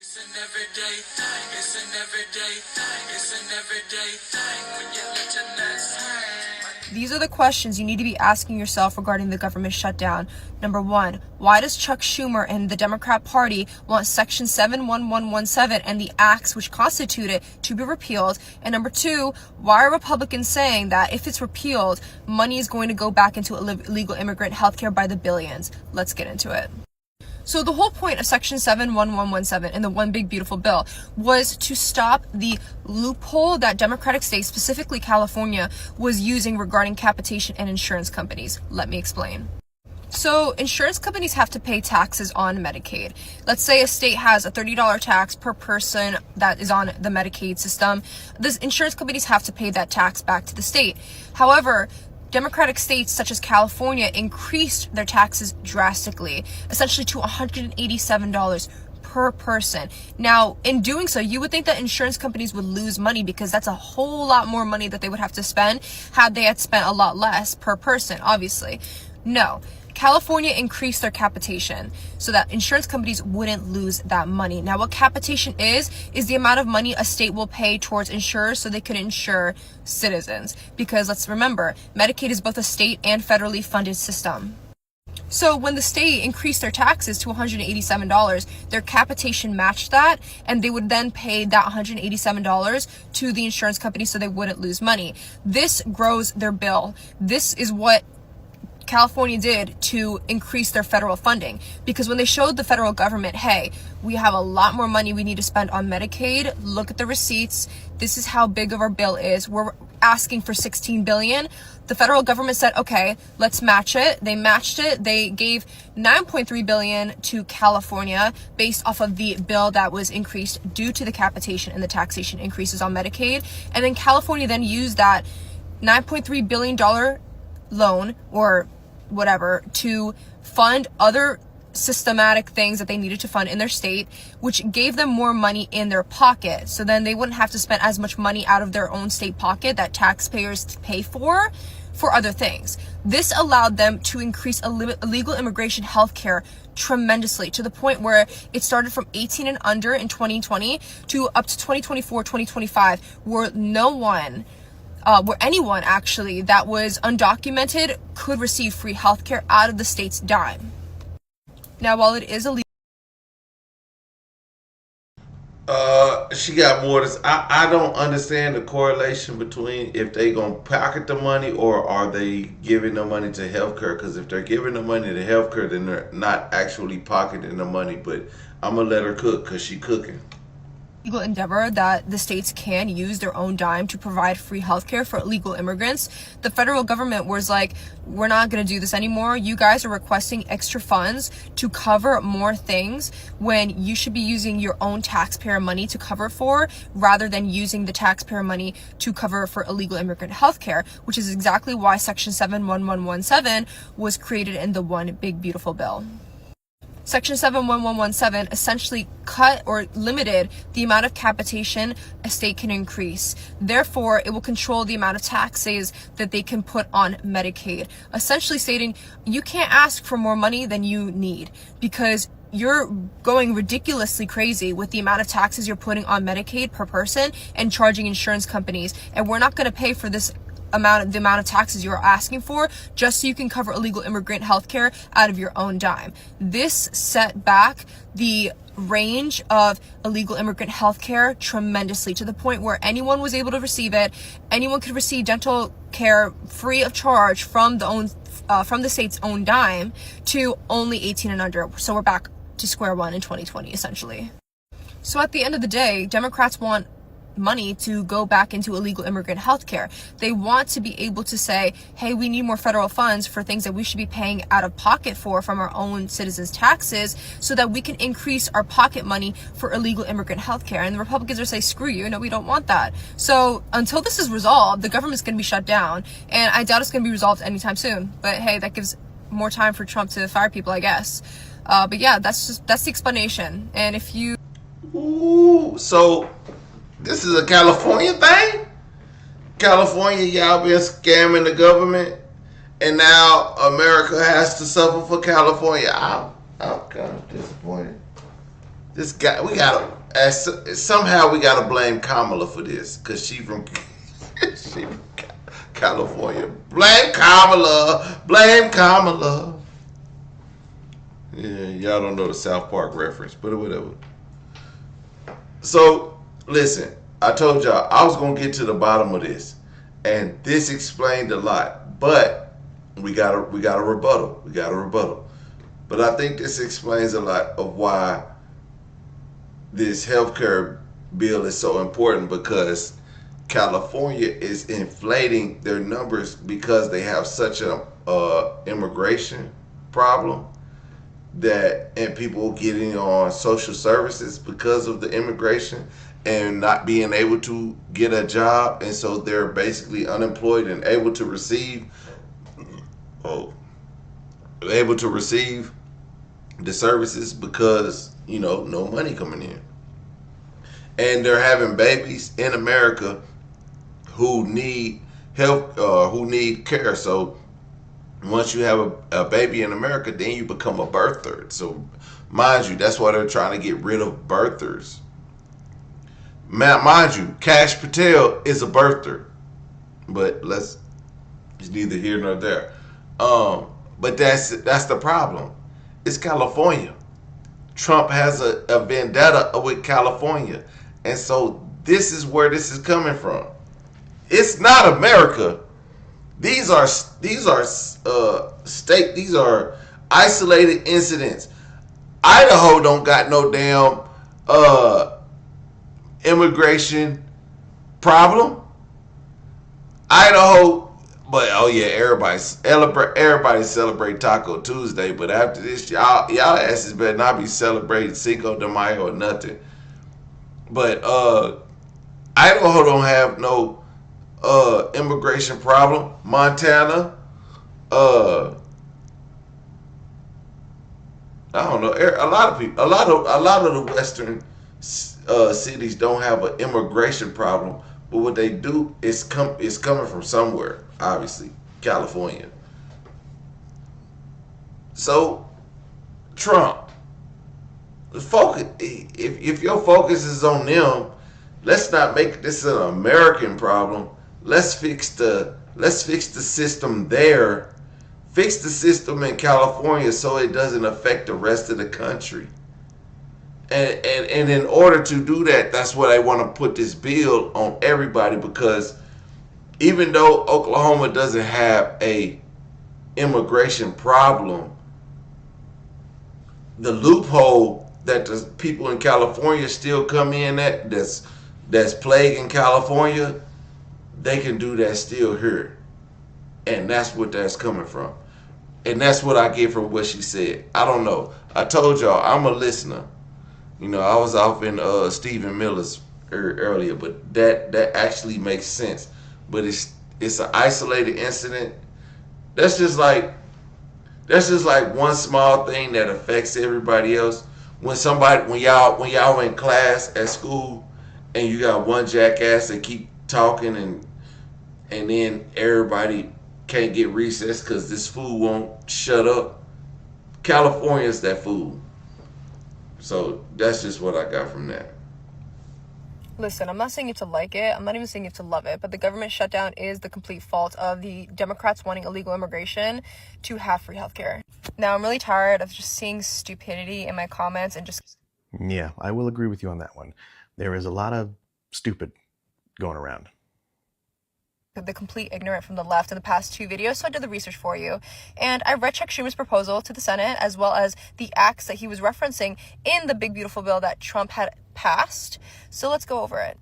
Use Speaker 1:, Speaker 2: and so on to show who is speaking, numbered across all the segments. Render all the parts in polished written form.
Speaker 1: It's an everyday thing, it's an everyday thing, it's an everyday thing when you let your nuts hang.
Speaker 2: These are the questions you need to be asking yourself regarding the government shutdown. Number one, why does Chuck Schumer and the Democrat Party want Section 71117 and the acts which constitute it to be repealed? And number two, why are Republicans saying that if it's repealed, money is going to go back into illegal immigrant healthcare by the billions? Let's get into it. So the whole point of Section 71117 in the One Big Beautiful Bill was to stop the loophole that Democratic states, specifically California, was using regarding capitation and insurance companies. Let me explain. So insurance companies have to pay taxes on Medicaid. Let's say a state has a $30 tax per person that is on the Medicaid system. The insurance companies have to pay that tax back to the state. However, Democratic states such as California increased their taxes drastically, essentially to $187 per person. Now, in doing so, you would think that insurance companies would lose money because that's a whole lot more money that they would have to spend had they had spent a lot less per person, obviously. No. California increased their capitation so that insurance companies wouldn't lose that money. Now, what capitation is the amount of money a state will pay towards insurers so they can insure citizens. Because let's remember, Medicaid is both a state and federally funded system. So when the state increased their taxes to $187, their capitation matched that, and they would then pay that $187 to the insurance company so they wouldn't lose money. This grows their bill. This is what California did to increase their federal funding, because when they showed the federal government, hey, we have a lot more money we need to spend on Medicaid, look at the receipts, this is how big of our bill is, we're asking for $16 billion. The federal government said, okay, let's match it. They matched it. They gave $9.3 billion to California based off of the bill that was increased due to the capitation and the taxation increases on Medicaid. And then California then used that $9.3 billion loan or whatever to fund other systematic things that they needed to fund in their state, which gave them more money in their pocket. So then they wouldn't have to spend as much money out of their own state pocket that taxpayers pay for other things. This allowed them to increase illegal immigration healthcare tremendously, to the point where it started from 18 and under in 2020 to up to 2024, 2025, where where anyone actually that was undocumented could receive free healthcare out of the state's dime. Now, while it is illegal,
Speaker 3: she got more. I don't understand the correlation between if they gonna pocket the money or are they giving the money to healthcare. Because if they're giving the money to healthcare, then they're not actually pocketing the money. But I'm gonna let her cook because she cooking.
Speaker 2: legal endeavor that the states can use their own dime to provide free healthcare for illegal immigrants. The federal government was like, we're not going to do this anymore. You guys are requesting extra funds to cover more things when you should be using your own taxpayer money to cover for, rather than using the taxpayer money to cover for illegal immigrant healthcare, which is exactly why Section 71117 was created in the One Big Beautiful Bill. Section 71117 essentially cut or limited the amount of capitation a state can increase. Therefore, it will control the amount of taxes that they can put on Medicaid, essentially stating you can't ask for more money than you need because you're going ridiculously crazy with the amount of taxes you're putting on Medicaid per person and charging insurance companies, and we're not going to pay for the amount of taxes you're asking for just so you can cover illegal immigrant healthcare out of your own dime. This set back the range of illegal immigrant healthcare tremendously, to the point where anyone was able to receive it. Anyone could receive dental care free of charge from the state's own dime to only 18 and under. So we're back to square one in 2020, essentially. So at the end of the day, Democrats want money to go back into illegal immigrant healthcare. They want to be able to say, hey, we need more federal funds for things that we should be paying out of pocket for from our own citizens' taxes, so that we can increase our pocket money for illegal immigrant healthcare. And the Republicans are saying, screw you, no, we don't want that. So until this is resolved, the government's going to be shut down, and I doubt it's going to be resolved anytime soon. But hey, that gives more time for Trump to fire people, I guess. But yeah, that's the explanation. And if you...
Speaker 3: Ooh, so this is a California thing? California, y'all been scamming the government, and now America has to suffer for California. I'm kind of disappointed. This guy, we gotta somehow we gotta blame Kamala for this because she from she from California. Blame Kamala. Blame Kamala. Yeah, y'all don't know the South Park reference, but whatever. So listen, I told y'all I was gonna get to the bottom of this, and this explained a lot. But we got a rebuttal. We got a rebuttal. But I think this explains a lot of why this healthcare bill is so important, because California is inflating their numbers because they have such a immigration problem, that and people getting on social services because of the immigration and not being able to get a job, and so they're basically unemployed and able to receive the services because no money coming in, and they're having babies in America who need help, who need care. So once you have a baby in America, then you become a birther. So mind you, that's why they're trying to get rid of birthers. Mind you, Cash Patel is a birther, but it's neither here nor there. But that's the problem. It's California. Trump has a vendetta with California, and so this is where this is coming from. It's not America. These are isolated incidents. Idaho don't got no damn immigration problem. Idaho, but oh yeah, everybody celebrate Taco Tuesday. But after this, y'all asses better not be celebrating Cinco de Mayo or nothing. But Idaho don't have no immigration problem. Montana, I don't know. A lot of people, a lot of the western cities don't have an immigration problem, but what they do is coming from somewhere. Obviously, California. So, Trump, focus. If your focus is on them, let's not make this an American problem. Let's fix the system there. Fix the system in California so it doesn't affect the rest of the country. And in order to do that, that's why they want to put this bill on everybody, because even though Oklahoma doesn't have a immigration problem, the loophole that the people in California still come in that's plaguing California, they can do that still here. And that's what that's coming from. And that's what I get from what she said. I don't know. I told y'all, I'm a listener. I was off in Stephen Miller's earlier, but that actually makes sense. But it's an isolated incident. That's just like one small thing that affects everybody else. When y'all in class at school and you got one jackass that keep talking and then everybody can't get recess because this fool won't shut up. California's that fool. So that's just what I got from that.
Speaker 2: Listen, I'm not saying you have to like it. I'm not even saying you have to love it. But the government shutdown is the complete fault of the Democrats wanting illegal immigration to have free healthcare. Now, I'm really tired of just seeing stupidity in my comments and just...
Speaker 4: Yeah, I will agree with you on that one. There is a lot of stupid going around.
Speaker 2: The complete ignorant from the left in the past 2 videos, so I did the research for you. And I read Chuck Schumer's proposal to the Senate, as well as the acts that he was referencing in the big beautiful bill that Trump had passed. So let's go over it.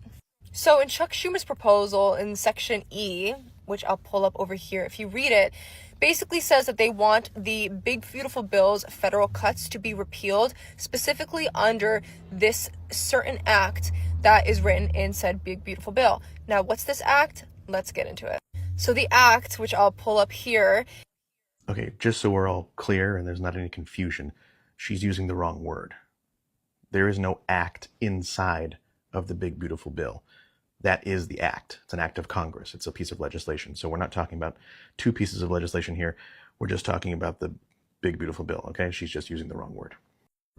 Speaker 2: So in Chuck Schumer's proposal in Section E, which I'll pull up over here, if you read it, basically says that they want the big beautiful bill's federal cuts to be repealed, specifically under this certain act that is written in said big beautiful bill. Now, what's this act? Let's get into it. So the act, which I'll pull up here.
Speaker 4: Okay, just so we're all clear and there's not any confusion, she's using the wrong word. There is no act inside of the big beautiful bill. That is the act. It's an act of Congress. It's a piece of legislation. So we're not talking about 2 pieces of legislation here. We're just talking about the big beautiful bill, okay? She's just using the wrong word.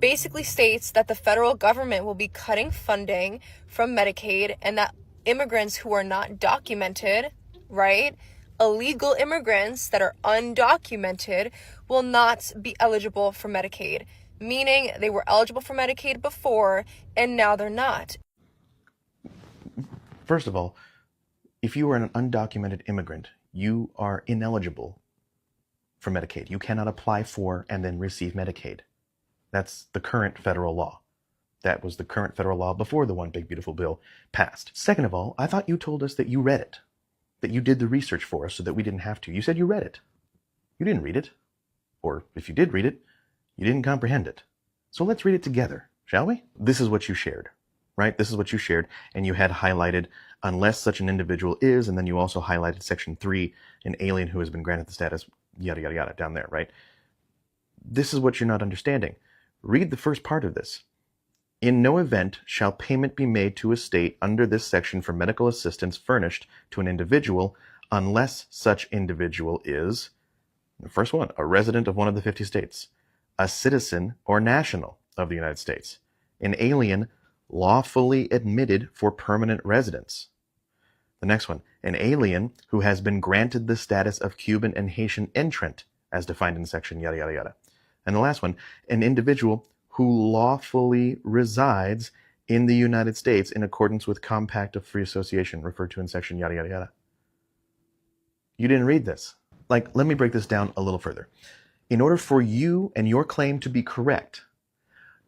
Speaker 2: basically states that the federal government will be cutting funding from Medicaid and that immigrants who are not documented, right, illegal immigrants that are undocumented will not be eligible for Medicaid, meaning they were eligible for Medicaid before and now they're not.
Speaker 4: First of all, if you are an undocumented immigrant, you are ineligible for Medicaid. You cannot apply for and then receive Medicaid. That's the current federal law. That was the current federal law before the One Big Beautiful Bill passed. Second of all, I thought you told us that you read it, that you did the research for us so that we didn't have to. You said you read it. You didn't read it. Or if you did read it, you didn't comprehend it. So let's read it together, shall we? This is what you shared, right? This is what you shared, and you had highlighted, unless such an individual is, and then you also highlighted Section 3, an alien who has been granted the status, yada, yada, yada, down there, right? This is what you're not understanding. Read the first part of this. In no event shall payment be made to a state under this section for medical assistance furnished to an individual unless such individual is, the first one, a resident of one of the 50 states, a citizen or national of the United States, an alien lawfully admitted for permanent residence. The next one, an alien who has been granted the status of Cuban and Haitian entrant as defined in section yada, yada, yada. And the last one, an individual who lawfully resides in the United States in accordance with Compact of Free Association referred to in section yada, yada, yada. You didn't read this. Like, let me break this down a little further. In order for you and your claim to be correct,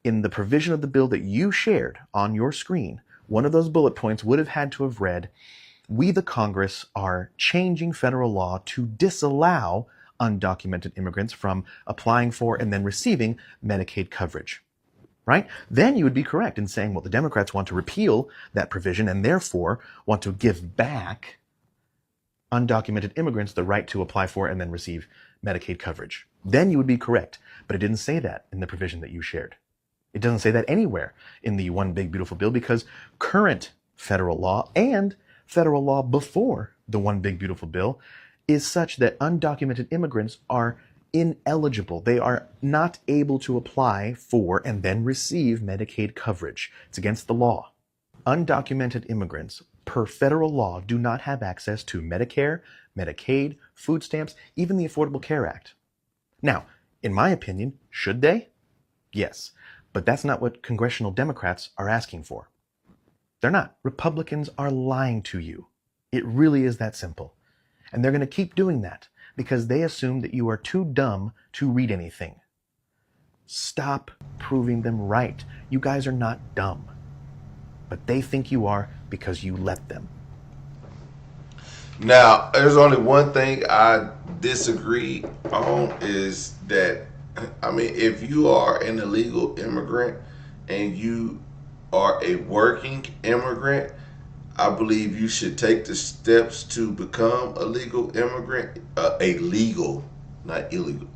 Speaker 4: in the provision of the bill that you shared on your screen, one of those bullet points would have had to have read, we, the Congress, are changing federal law to disallow undocumented immigrants from applying for and then receiving Medicaid coverage, right? Then you would be correct in saying, well, the Democrats want to repeal that provision and therefore want to give back undocumented immigrants the right to apply for and then receive Medicaid coverage. Then you would be correct, but it didn't say that in the provision that you shared. It doesn't say that anywhere in the One Big Beautiful Bill because current federal law and federal law before the One Big Beautiful Bill is such that undocumented immigrants are ineligible. They are not able to apply for and then receive Medicaid coverage. It's against the law. Undocumented immigrants, per federal law, do not have access to Medicare, Medicaid, food stamps, even the Affordable Care Act. Now, in my opinion, should they? Yes, but that's not what congressional Democrats are asking for. They're not. Republicans are lying to you. It really is that simple. And they're going to keep doing that because they assume that you are too dumb to read anything. Stop proving them right. You guys are not dumb. But they think you are because you let them.
Speaker 3: Now, there's only one thing I disagree on is that, I mean, if you are an illegal immigrant and you are a working immigrant, I believe you should take the steps to become a legal immigrant, a legal, not illegal.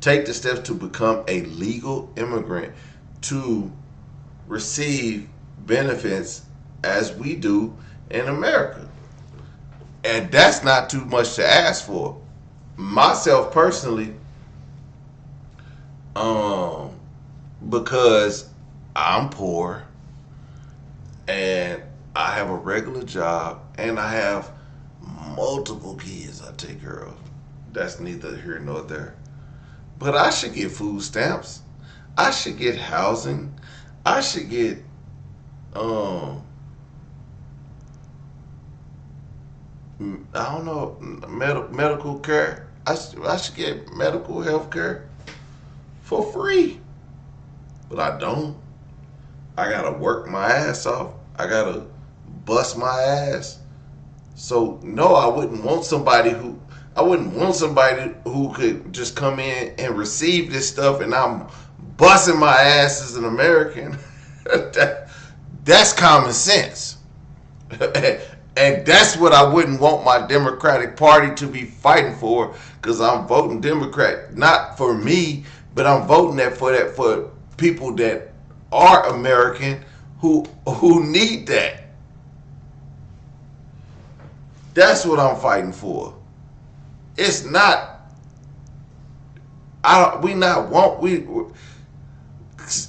Speaker 3: Take the steps to become a legal immigrant to receive benefits as we do in America. And that's not too much to ask for. Myself personally, because I'm poor and I have a regular job and I have multiple kids I take care of. That's neither here nor there. But I should get food stamps. I should get housing. I should get I don't know, medical care. I should get medical health care for free. But I don't. I gotta work my ass off. I gotta bust my ass. So no, I wouldn't want somebody who could just come in and receive this stuff and I'm busting my ass as an American. That's common sense. And that's what I wouldn't want my Democratic Party to be fighting for, because I'm voting Democrat, not for me, but I'm voting for people that are American who need that. That's what I'm fighting for. It's not.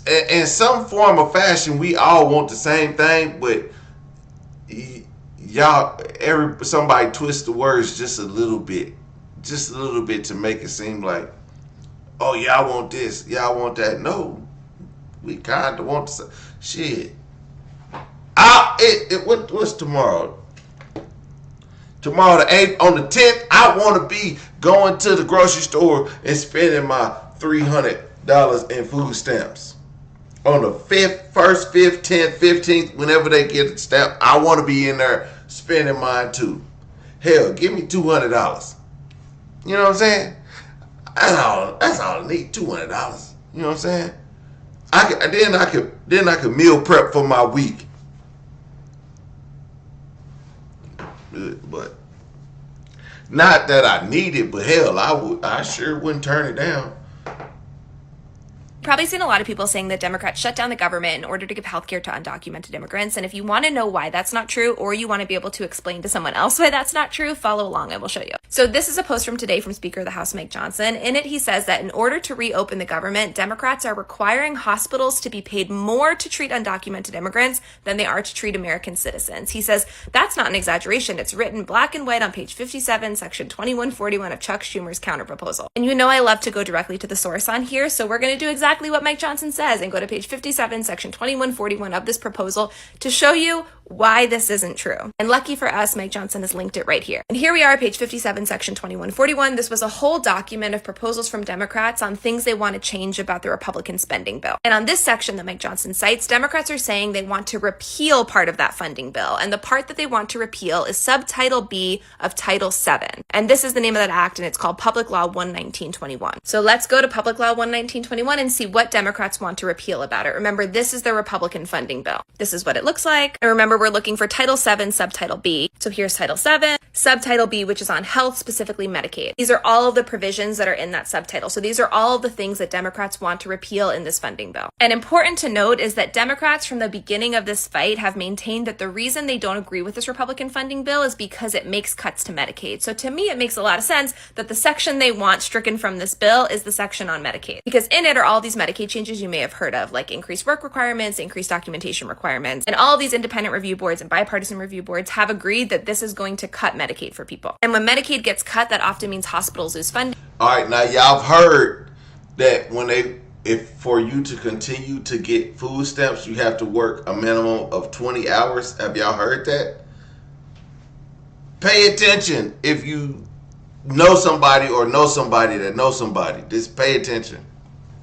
Speaker 3: in some form or fashion, we all want the same thing, but somebody twists the words just a little bit to make it seem like, oh, y'all want this, y'all want that. No, we kind of want the shit. What's tomorrow? Tomorrow the 8th, on the 10th, I want to be going to the grocery store and spending my $300 in food stamps. On the 1st, 5th, 10th, 15th, whenever they get a stamp, I want to be in there spending mine too. Hell, give me $200. You know what I'm saying? That's all I need, $200. You know what I'm saying? Then I could meal prep for my week. But not that I need it, but hell, I sure wouldn't turn it down.
Speaker 2: Probably seen a lot of people saying that Democrats shut down the government in order to give healthcare to undocumented immigrants. And if you want to know why that's not true, or you want to be able to explain to someone else why that's not true, follow along. I will show you. So this is a post from today from Speaker of the House Mike Johnson. In it, he says that in order to reopen the government, Democrats are requiring hospitals to be paid more to treat undocumented immigrants than they are to treat American citizens. He says that's not an exaggeration. It's written black and white on page 57, section 2141 of Chuck Schumer's counterproposal. And you know I love to go directly to the source on here, so we're going to do exactly what Mike Johnson says and go to page 57, section 2141 of this proposal to show you why this isn't true. And lucky for us, Mike Johnson has linked it right here. And here we are, page 57, section 2141. This was a whole document of proposals from Democrats on things they want to change about the Republican spending bill. And on this section that Mike Johnson cites, Democrats are saying they want to repeal part of that funding bill. And the part that they want to repeal is subtitle B of Title VII. And this is the name of that act, and it's called Public Law 11921. So let's go to Public Law 11921 and see what Democrats want to repeal about it. Remember, this is the Republican funding bill. This is what it looks like. And remember, we're looking for Title VII, Subtitle B. So here's Title VII, Subtitle B, which is on health, specifically Medicaid. These are all of the provisions that are in that subtitle. So these are all of the things that Democrats want to repeal in this funding bill. And important to note is that Democrats from the beginning of this fight have maintained that the reason they don't agree with this Republican funding bill is because it makes cuts to Medicaid. So to me, it makes a lot of sense that the section they want stricken from this bill is the section on Medicaid. Because in it are all these Medicaid changes you may have heard of, like increased work requirements, increased documentation requirements, and all of these independent review boards and bipartisan review boards have agreed that this is going to cut Medicaid for people. And when Medicaid gets cut, that often means hospitals lose funding.
Speaker 3: All right, now y'all have heard that if for you to continue to get food stamps, you have to work a minimum of 20 hours. Have y'all heard that? Pay attention if you know somebody or know somebody that knows somebody. Just pay attention.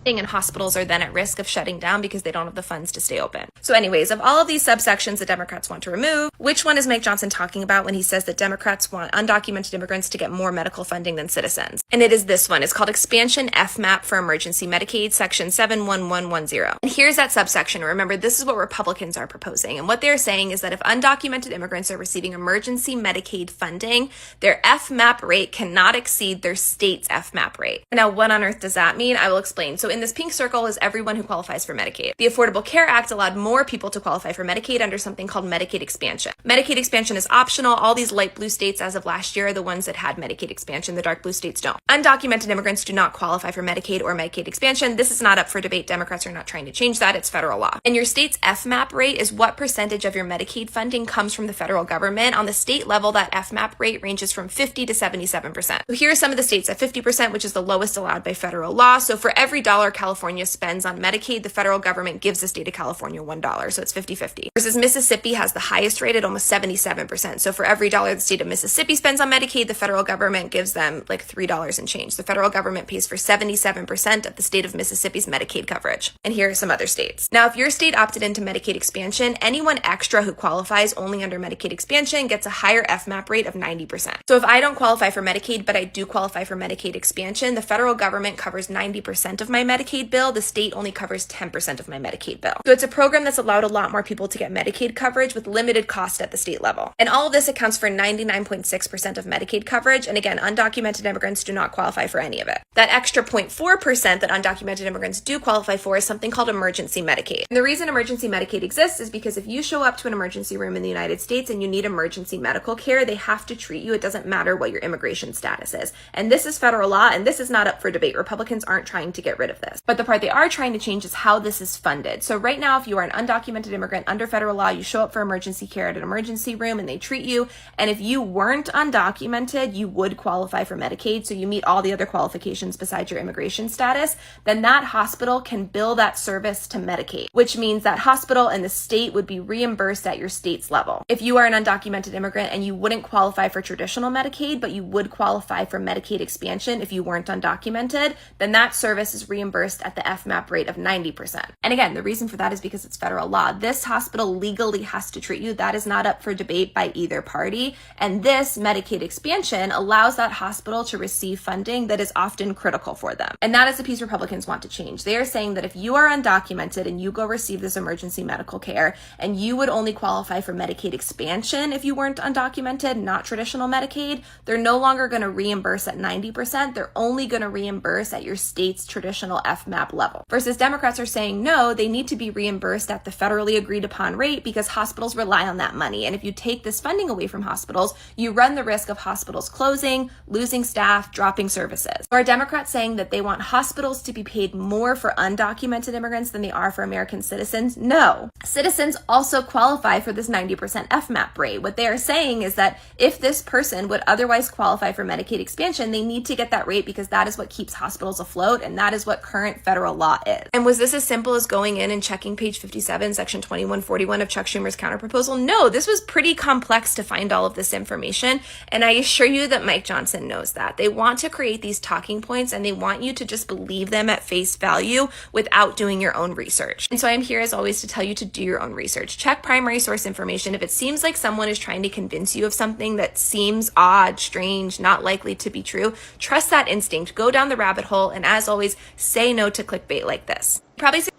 Speaker 2: And hospitals are then at risk of shutting down because they don't have the funds to stay open. So anyways, of all of these subsections that Democrats want to remove, which one is Mike Johnson talking about when he says that Democrats want undocumented immigrants to get more medical funding than citizens? And it is this one. It's called Expansion FMAP for Emergency Medicaid, section 71110. And here's that subsection. Remember, this is what Republicans are proposing. And what they're saying is that if undocumented immigrants are receiving emergency Medicaid funding, their FMAP rate cannot exceed their state's FMAP rate. Now, what on earth does that mean? I will explain. So in this pink circle is everyone who qualifies for Medicaid. The Affordable Care Act allowed more people to qualify for Medicaid under something called Medicaid expansion. Medicaid expansion is optional. All these light blue states as of last year are the ones that had Medicaid expansion. The dark blue states don't. Undocumented immigrants do not qualify for Medicaid or Medicaid expansion. This is not up for debate. Democrats are not trying to change that. It's federal law. And your state's FMAP rate is what percentage of your Medicaid funding comes from the federal government. On the state level, that FMAP rate ranges from 50 to 77%. So here are some of the states at 50%, which is the lowest allowed by federal law. So for every dollar California spends on Medicaid, the federal government gives the state of California $1. So it's 50-50. Versus Mississippi has the highest rate at almost 77%. So for every dollar the state of Mississippi spends on Medicaid, the federal government gives them like $3 and change. The federal government pays for 77% of the state of Mississippi's Medicaid coverage. And here are some other states. Now, if your state opted into Medicaid expansion, anyone extra who qualifies only under Medicaid expansion gets a higher FMAP rate of 90%. So if I don't qualify for Medicaid, but I do qualify for Medicaid expansion, the federal government covers 90% of my Medicaid bill. The state only covers 10% of my Medicaid bill. So it's a program that's allowed a lot more people to get Medicaid coverage with limited cost at the state level. And all of this accounts for 99.6% of Medicaid coverage. And again, undocumented immigrants do not qualify for any of it. That extra 0.4% that undocumented immigrants do qualify for is something called emergency Medicaid. And the reason emergency Medicaid exists is because if you show up to an emergency room in the United States and you need emergency medical care, they have to treat you. It doesn't matter what your immigration status is. And this is federal law, and this is not up for debate. Republicans aren't trying to get rid of this. But the part they are trying to change is how this is funded. So right now, if you are an undocumented immigrant under federal law, you show up for emergency care at an emergency room and they treat you. And if you weren't undocumented, you would qualify for Medicaid. So you meet all the other qualifications besides your immigration status. Then that hospital can bill that service to Medicaid, which means that hospital and the state would be reimbursed at your state's level. If you are an undocumented immigrant and you wouldn't qualify for traditional Medicaid, but you would qualify for Medicaid expansion if you weren't undocumented, then that service is reimbursed at the FMAP rate of 90%. And again, the reason for that is because it's federal law. This hospital legally has to treat you. That is not up for debate by either party. And this Medicaid expansion allows that hospital to receive funding that is often critical for them. And that is the piece Republicans want to change. They are saying that if you are undocumented and you go receive this emergency medical care and you would only qualify for Medicaid expansion if you weren't undocumented, not traditional Medicaid, they're no longer going to reimburse at 90%. They're only going to reimburse at your state's traditional FMAP level. Versus Democrats are saying no, they need to be reimbursed at the federally agreed upon rate because hospitals rely on that money. And if you take this funding away from hospitals, you run the risk of hospitals closing, losing staff, dropping services. Are Democrats saying that they want hospitals to be paid more for undocumented immigrants than they are for American citizens? No. Citizens also qualify for this 90% FMAP rate. What they are saying is that if this person would otherwise qualify for Medicaid expansion, they need to get that rate because that is what keeps hospitals afloat, and that is what current federal law is. And was this as simple as going in and checking page 57, section 2141 of Chuck Schumer's counterproposal? No, this was pretty complex to find all of this information, and I assure you that Mike Johnson knows that. They want to create these talking points, and they want you to just believe them at face value without doing your own research. And so I'm here as always to tell you to do your own research. Check primary source information. If it seems like someone is trying to convince you of something that seems odd, strange, not likely to be true, trust that instinct, go down the rabbit hole, and as always, say no to clickbait like this. Probably say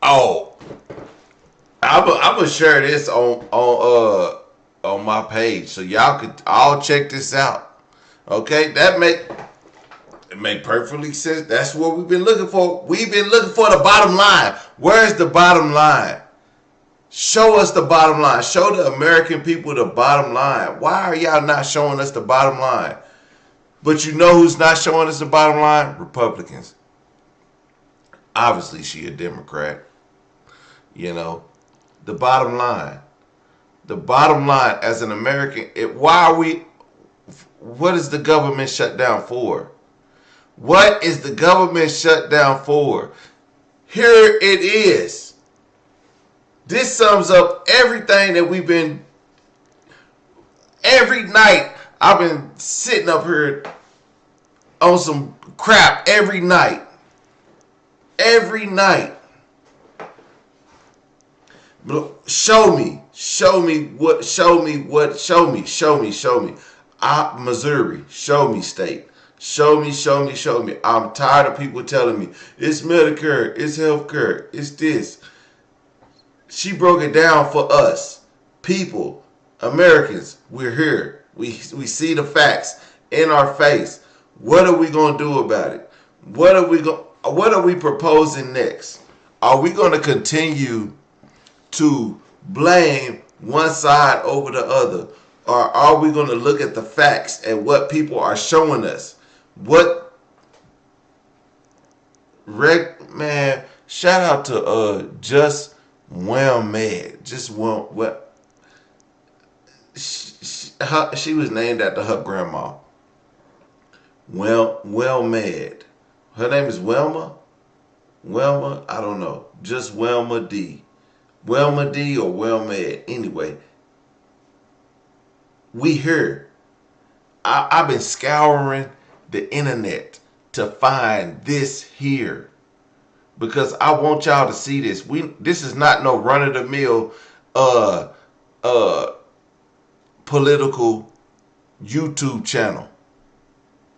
Speaker 3: I'm gonna share this on my page so y'all could all check this out. Okay, it make perfectly sense. That's what we've been looking for. We've been looking for the bottom line. Where's the bottom line? Show us the bottom line. Show the American people the bottom line. Why are y'all not showing us the bottom line? But you know who's not showing us the bottom line? Republicans. Obviously, she a Democrat. You know, the bottom line. The bottom line as an American, what is the government shut down for? What is the government shut down for? Here it is. This sums up everything that we've been, every night I've been sitting up here on some crap every night. Every night. Show me. Missouri, show me state. Show me. I'm tired of people telling me it's Medicare, it's healthcare, it's this. She broke it down for us. People, Americans, we're here. We see the facts in our face. What are we going to do about it? What are we proposing next? Are we going to continue to blame one side over the other? Or are we going to look at the facts and what people are showing us? Man, shout out to Just Well Mad. She was named after her grandma. Well Mad. Her name is Wilma? I don't know. Just Wilma D. Wilma D or Well Mad. Anyway, we here. I've been scouring the internet to find this here because I want y'all to see this. This is not no run-of-the-mill political YouTube channel.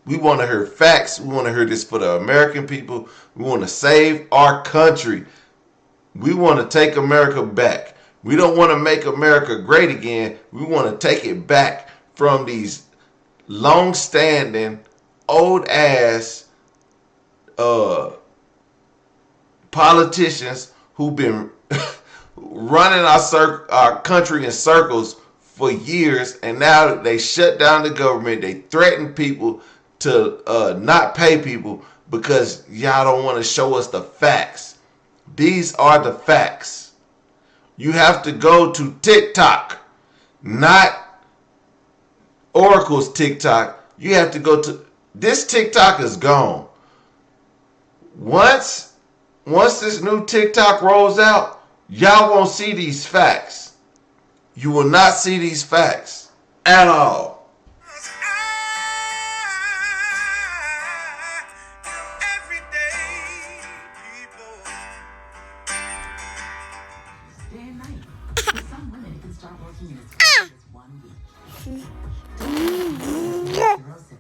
Speaker 3: We want to hear facts. We want to hear this for the American people. We want to save our country. We want to take America back. We don't want to make America great again. We want to take it back from these long-standing, old-ass politicians who've been running our country in circles for years, and now they shut down the government. They threaten people to not pay people. because y'all don't want to show us the facts. These are the facts. You have to go to TikTok, not Oracle's TikTok. You have to go to this TikTok is gone. Once this new TikTok rolls out, y'all won't see these facts. You will not see these facts at all.